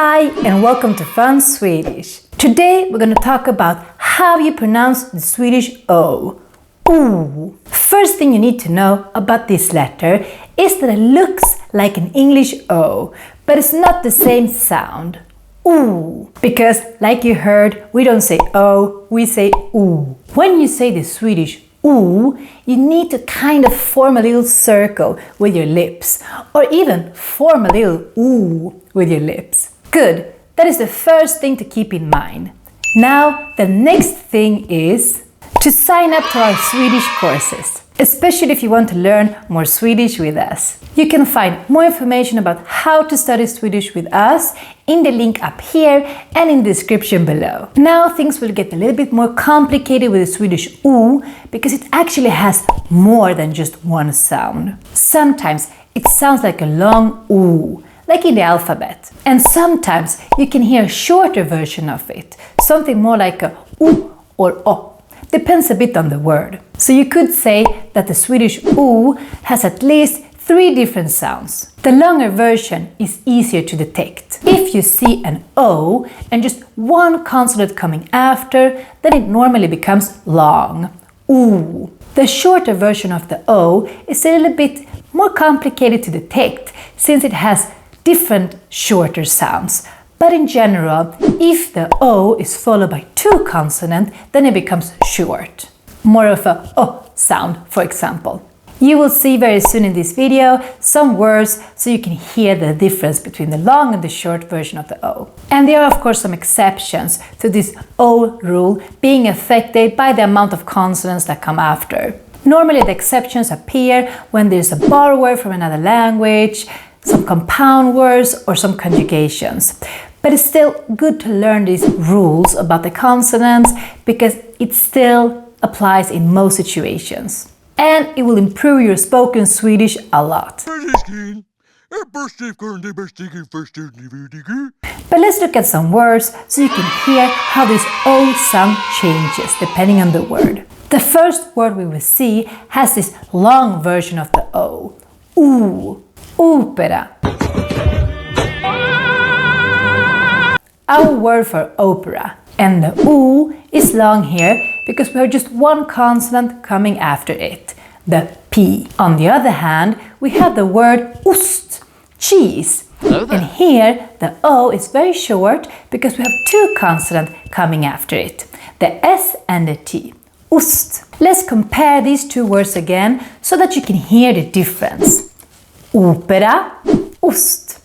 Hi and welcome to Fun Swedish. Today we're going to talk about how you pronounce the Swedish O. Oo. First thing you need to know about this letter is that it looks like an English O, but it's not the same sound. Oo. Because like you heard, we don't say O, we say oo. When you say the Swedish oo, you need to kind of form a little circle with your lips, or even form a little oo with your lips. Good, that is the first thing to keep in mind. Now, the next thing is to sign up to our Swedish courses, especially if you want to learn more Swedish with us. You can find more information about how to study Swedish with us in the link up here and in the description below. Now things will get a little bit more complicated with the Swedish O because it actually has more than just one sound. Sometimes it sounds like a long O, like in the alphabet. And sometimes you can hear a shorter version of it, something more like a O or O. Depends a bit on the word. So you could say that the Swedish O has at least 3 different sounds. The longer version is easier to detect. If you see an O and just one consonant coming after, then it normally becomes long. Oo. The shorter version of the O is a little bit more complicated to detect since it has different shorter sounds. But in general, if the O is followed by 2 consonants, then it becomes short. More of a O sound, for example. You will see very soon in this video some words so you can hear the difference between the long and the short version of the O. And there are of course some exceptions to this O rule being affected by the amount of consonants that come after. Normally the exceptions appear when there's a borrowed word from another language, some compound words or some conjugations. But it's still good to learn these rules about the consonants because it still applies in most situations. And it will improve your spoken Swedish a lot. But let's look at some words so you can hear how this O sound changes depending on the word. The first word we will see has this long version of the O. Oo. Opera. Our word for opera. And the O is long here because we have just one consonant coming after it, the P. On the other hand, we have the word ost, cheese. And here the O is very short because we have 2 consonants coming after it, the S and the T. Ost. Let's compare these 2 words again so that you can hear the difference. Opera, ost.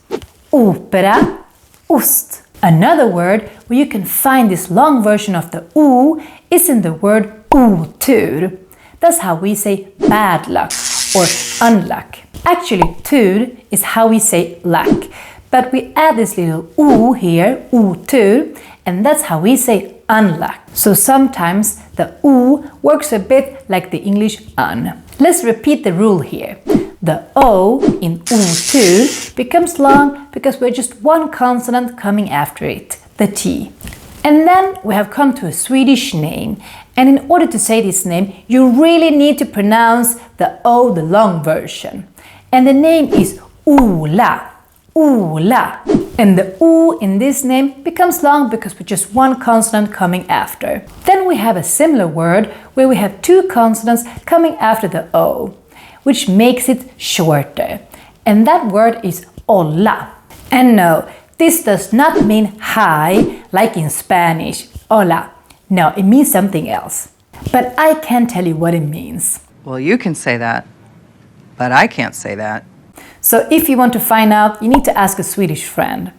Opera, ost. Another word where you can find this long version of the O is in the word otur. That's how we say bad luck or unluck. Actually, tur is how we say luck, but we add this little O here, otur, and that's how we say unluck. So sometimes the O works a bit like the English un. Let's repeat the rule here. The O in otur becomes long because we're just one consonant coming after it, the T. And then we have come to a Swedish name. And in order to say this name, you really need to pronounce the O, the long version. And the name is Ola. Ola. And the O in this name becomes long because with just one consonant coming after. Then we have a similar word where we have 2 consonants coming after the O, which makes it shorter. And that word is hola. And no, this does not mean hi, like in Spanish, hola. No, it means something else. But I can't tell you what it means. Well, you can say that, but I can't say that. So if you want to find out, you need to ask a Swedish friend.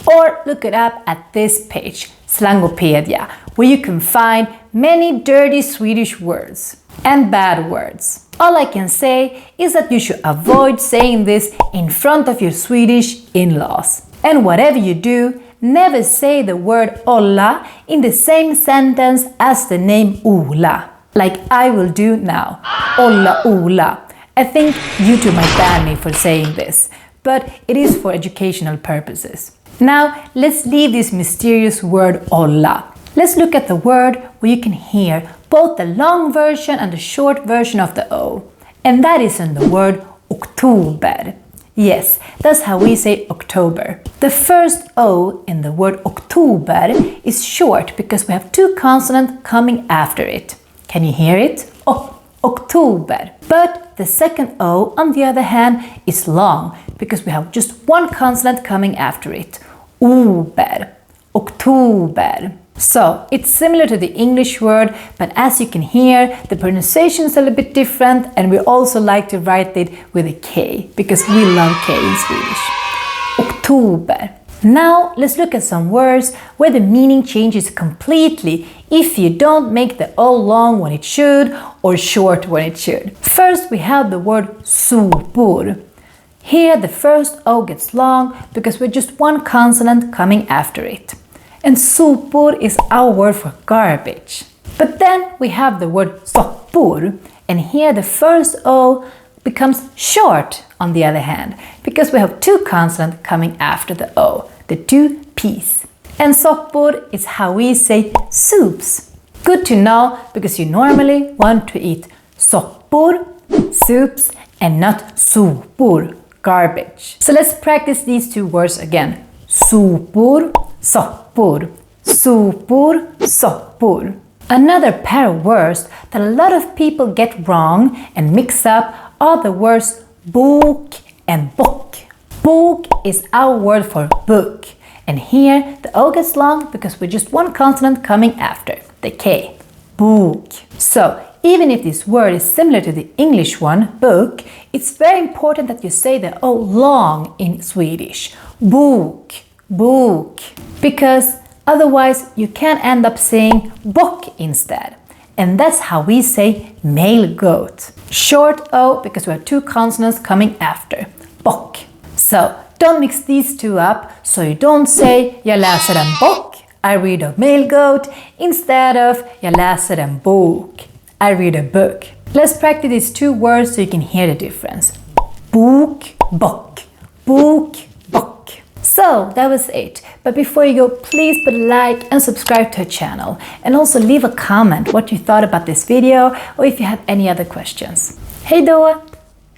Or look it up at this page, Slangopedia, where you can find many dirty Swedish words and bad words. All I can say is that you should avoid saying this in front of your Swedish in-laws. And whatever you do, never say the word olla in the same sentence as the name Ola, like I will do now. Olla Ola. I think YouTube might ban me for saying this, but it is for educational purposes. Now, let's leave this mysterious word olla. Let's look at the word where you can hear both the long version and the short version of the O. And that is in the word Oktober. Yes, that's how we say October. The first O in the word Oktober is short because we have two consonants coming after it. Can you hear it? Oh, October. But the second O, on the other hand, is long because we have just one consonant coming after it. Ober, October. So it's similar to the English word, but as you can hear, the pronunciation is a little bit different, and we also like to write it with a K because we love K in Swedish. October. Now let's look at some words where the meaning changes completely if you don't make the O long when it should or short when it should. First we have the word sopor. Here the first O gets long because we're just one consonant coming after it. And sopor is our word for garbage. But then we have the word soppor, and here the first O becomes short on the other hand, because we have two consonants coming after the O, the two P's. And soppor is how we say soups. Good to know, because you normally want to eat soppor, soups, and not sopor, garbage. So let's practice these two words again. Sopor, soppor, sopor, soppor. Another pair of words that a lot of people get wrong and mix up are the words bok and bock. Bok is our word for book, and here the O gets long because we're just one consonant coming after, the K. Bok. So even if this word is similar to the English one, book, it's very important that you say the O long in Swedish. Bok, bok. Because otherwise you can end up saying bock instead. And that's how we say male goat. Short O because we have two consonants coming after. Bock. So don't mix these two up, so you don't say jag läser en bock, I read a male goat, instead of jag läser en bok, I read a book. Let's practice these two words so you can hear the difference. Bok, bock. Bok, bock. So that was it. But before you go, please put a like and subscribe to our channel. And also leave a comment what you thought about this video or if you have any other questions. Hej då!